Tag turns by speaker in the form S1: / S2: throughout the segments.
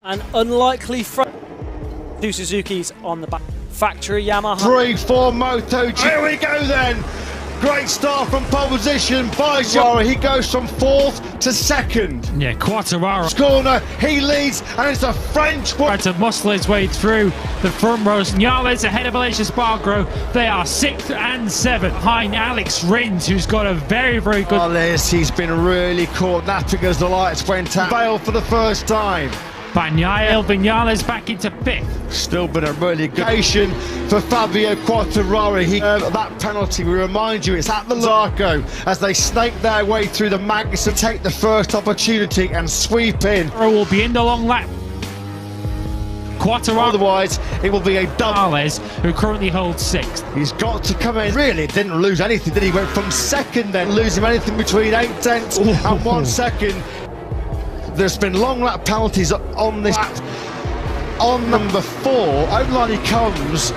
S1: An unlikely front. Two Suzuki's on the back. Factory Yamaha.
S2: 3-4 Motogp. Here we go then. Great start from pole position by Zara. He goes from 4th to 2nd.
S3: Yeah, Quartararo.
S2: Corner, he leads, and it's a French one.
S3: Tried to muscle his way through the front rows. Vinales ahead of Alicia Spargo. They are 6th and 7th. Behind Alex Rins, who's got a very, very good.
S2: He's been really caught napping as the lights went out. Failed for the first time.
S3: Bagnaia, Vinales back into 5th.
S2: Still been a really good occasion for Fabio Quartararo. That penalty, we remind you, it's at the Zarco as they snake their way through the magnets to take the first opportunity and sweep in.
S3: Will be in the long lap. Quartararo.
S2: Otherwise, it will be a double.
S3: Who currently holds 6th.
S2: He's got to come in. Really didn't lose anything, did he? Went from 2nd then, losing anything between 8 tenths and 1 second. There's been long lap penalties on this lap. On number 4, over he comes.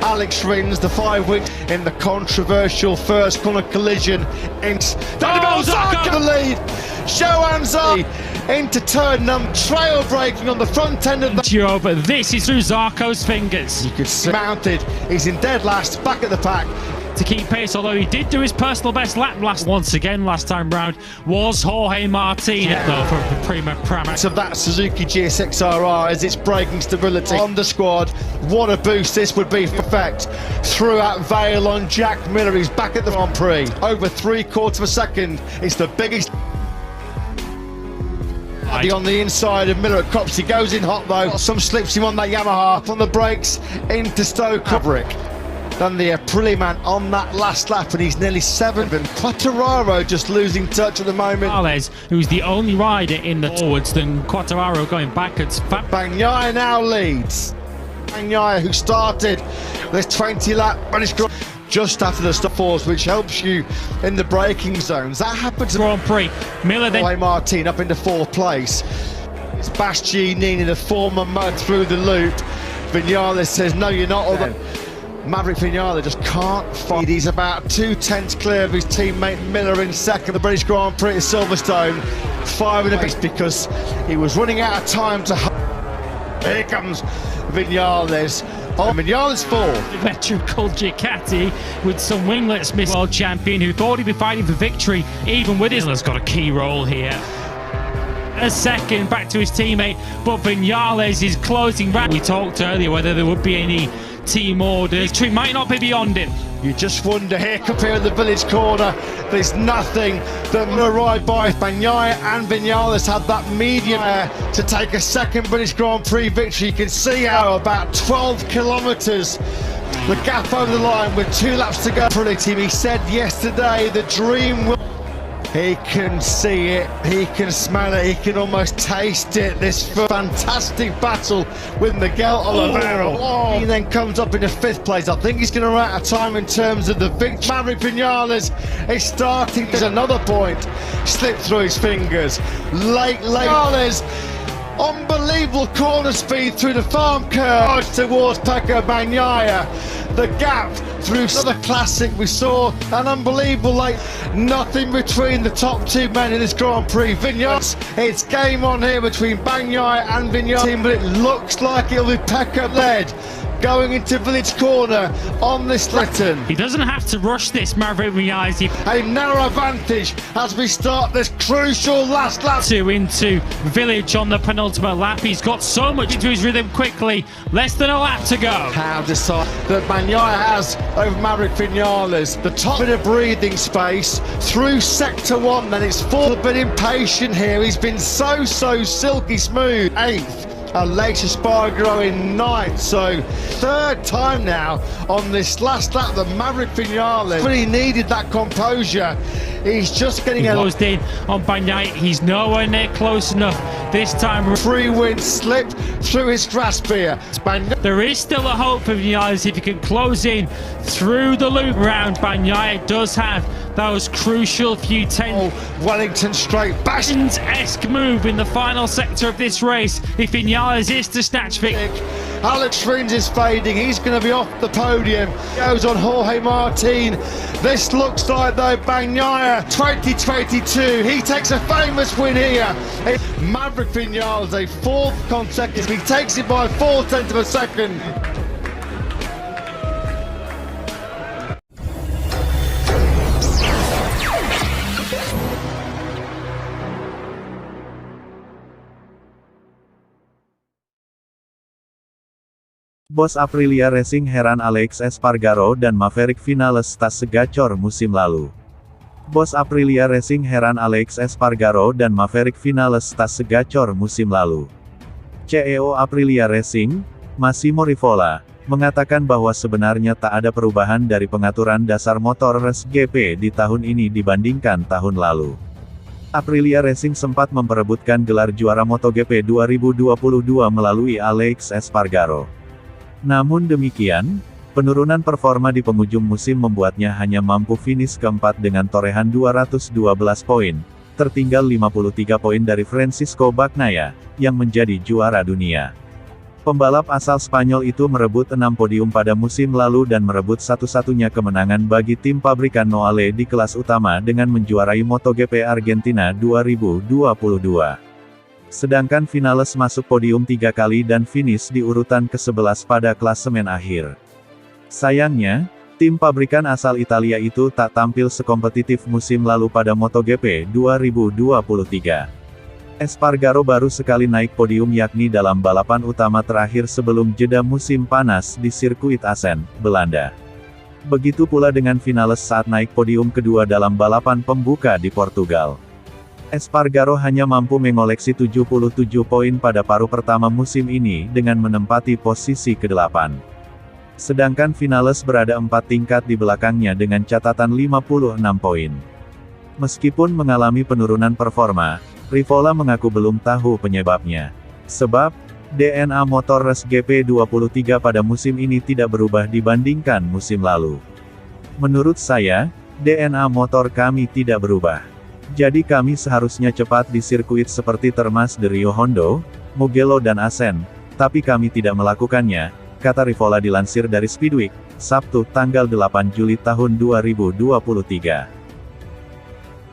S2: Alex Rins, the 5 wins in the controversial first corner collision. Zarco the lead. Shoanza into turn number, trail braking on the front end of the.
S3: But this is through Zarco's fingers.
S2: You could see mounted. He's in dead last, back at the pack.
S3: To keep pace, although he did do his personal best lap once again last time round, was Jorge Martin though for the Prima Pramac.
S2: So that Suzuki GSX-RR as its braking stability on the squad. What a boost this would be for effect. Throughout Vale on Jack Miller, he's back at the Grand Prix. Over 3/4 of a second. It's the biggest. On the inside of Miller at Cops, he goes in hot though. Some slips him on that Yamaha on the brakes into Stoke Kubrick. Then the Aprilia man on that last lap, and he's nearly 7th. And Quartararo just losing touch at the moment.
S3: Vinales, who's the only rider in the forwards, then Quartararo going backwards.
S2: Bagnaia now leads. Bagnaia, who started this 20-lap British Grand Prix just after the stop force, which helps you in the braking zones. That happens.
S3: Grand Prix. Miller then.
S2: Martin up into 4th place. It's Bastianini, the former mud through the loop. Vinales says, no, you're not. Maverick Vinales just can't find. He's about 2 tenths clear of his teammate Miller in 2nd. The British Grand Prix at Silverstone, 5 and a bit because he was running out of time to. Here comes Vinales. Vinales 4th.
S3: Veteran called Ducati with some winglets miss. World champion who thought he'd be fighting for victory, even with his. Has got a key role here. A 2nd back to his teammate, but Vinales is closing round. We talked earlier whether there would be any team orders. Victory might not be beyond him.
S2: You just wonder, here in the village corner, there's nothing that will ride by. Bagnaia and Vinales had that medium air to take a 2nd British Grand Prix victory. You can see how about 12 kilometres the gap over the line with 2 laps to go. Team, he said yesterday the dream will. He can see it, he can smell it, he can almost taste it. This fantastic battle with Miguel Oliveira. He then comes up in a 5th place. I think he's going to run out of time in terms of the victory. Maverick Vinales is starting. There's another point. Slipped through his fingers. Late. Vinales. Unbelievable corner speed through the farm curve towards Pecco Bagnaia. The gap through another classic. We saw an unbelievable nothing between the top 2 men in this Grand Prix. Vinales, it's game on here between Bagnaia and Vinales, but it looks like it'll be Pecco led going into Village Corner on this Lytton.
S3: He doesn't have to rush this, Maverick Vinales.
S2: A narrow advantage as we start this crucial last lap.
S3: Into Village on the penultimate lap. He's got so much into his rhythm quickly. Less than a lap to go.
S2: How decide that Bagnaia has over Maverick Vinales. The top bit of breathing space through sector 1. Then it's full. A bit impatient here. He's been so silky smooth. 8th. Alicia Spargo in 9th, so 3rd time now on this last lap that Maverick Vinales really needed that composure. He's just getting
S3: closed in on Bagnaia. He's nowhere near close enough this time.
S2: 3 wins slipped through his grasp here.
S3: There is still a hope for Vinales if he can close in through the loop round. Bagnaia does have those crucial few
S2: Wellington straight back.
S3: esque move in the final sector of this race. If Vinales is to snatch victory.
S2: Alex Rins is fading, he's going to be off the podium. Goes on Jorge Martin. This looks like though Bagnaia 2022, he takes a famous win here. Maverick Vinales, a fourth consecutive, he takes it by 4/10 of a second.
S4: Bos Aprilia Racing heran Alex Espargaro dan Maverick Vinales tak segacor musim lalu. Bos Aprilia Racing heran Alex Espargaro dan Maverick Vinales tak segacor musim lalu. CEO Aprilia Racing, Massimo Rivola, mengatakan bahwa sebenarnya tak ada perubahan dari pengaturan dasar motor GP di tahun ini dibandingkan tahun lalu. Aprilia Racing sempat memperebutkan gelar juara Motogp 2022 melalui Alex Espargaro. Namun demikian, penurunan performa di penghujung musim membuatnya hanya mampu finish keempat dengan torehan 212 poin, tertinggal 53 poin dari Francisco Bagnaia, yang menjadi juara dunia. Pembalap asal Spanyol itu merebut 6 podium pada musim lalu dan merebut satu-satunya kemenangan bagi tim pabrikan Noale di kelas utama dengan menjuarai Motogp Argentina 2022. Sedangkan Vinales masuk podium 3 kali dan finish di urutan ke-11 pada klasemen akhir. Sayangnya, tim pabrikan asal Italia itu tak tampil sekompetitif musim lalu pada Motogp 2023. Espargaro baru sekali naik podium yakni dalam balapan utama terakhir sebelum jeda musim panas di sirkuit Assen, Belanda. Begitu pula dengan Vinales saat naik podium kedua dalam balapan pembuka di Portugal. Espargaro hanya mampu mengoleksi 77 poin pada paruh pertama musim ini dengan menempati posisi ke-8. Sedangkan Vinales berada 4 tingkat di belakangnya dengan catatan 56 poin. Meskipun mengalami penurunan performa, Rivola mengaku belum tahu penyebabnya. Sebab, DNA motor GP 23 pada musim ini tidak berubah dibandingkan musim lalu. Menurut saya, DNA motor kami tidak berubah. Jadi kami seharusnya cepat di sirkuit seperti Termas de Rio Hondo, Mugello dan Assen, tapi kami tidak melakukannya, kata Rivola dilansir dari Speedweek, Sabtu tanggal 8 Juli tahun 2023.